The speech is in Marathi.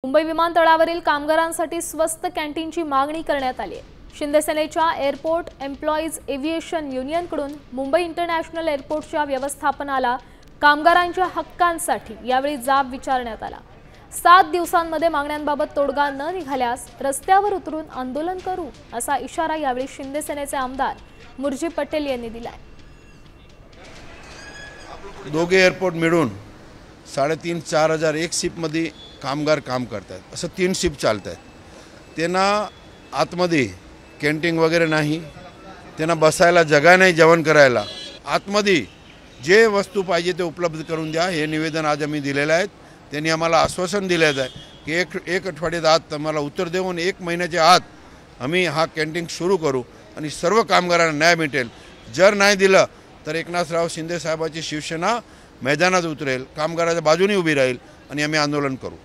मुंबई विमानतळावरील कामगारांसाठी स्वस्त कॅन्टीनची मागणी करण्यात आली आहे। शिंदे सेनेच्या एअरपोर्ट एम्प्लॉईज एव्हिएशन युनियनकडून मुंबई इंटरनॅशनल एअरपोर्टच्या व्यवस्थापनाला कामगारांच्या हक्कांसाठी यावेळी जाब विचारण्यात आला। 7 दिवसांमध्ये मागण्यांबाबत तोडगा न निघाल्यास रस्त्यावर उतरून आंदोलन करू असा इशारा यावेळी शिंदे सेनेचे आमदार मुर्जी पटेल यांनी दिला आहे। दोघे एअरपोर्ट मिळून 3,500-4,000 हजार एक शिपमध्ये कामगार काम करतात। असं 3 शिप चालतात। त्यांना आतमध्ये कॅन्टीन वगैरे नाही, त्यांना बसायला जागा नाही, जेवण करायला। आतमध्ये जे वस्तू पाहिजे ते उपलब्ध करून द्या, हे निवेदन आज आम्ही दिलेलं आहे। त्यांनी आम्हाला आश्वासन दिलेलं आहे की एक आठवड्यात आत आम्हाला उत्तर देऊन 1 महिन्याच्या आत आम्ही हा कॅन्टीन सुरू करू आणि सर्व कामगारांना न्याय मिळेल। जर नाही दिलं तर एकनाथराव शिंदे साहेबांची शिवसेना मैदानात उतरेल, कामगाराच्या बाजूने उभी राहील आणि आम्ही आंदोलन करू।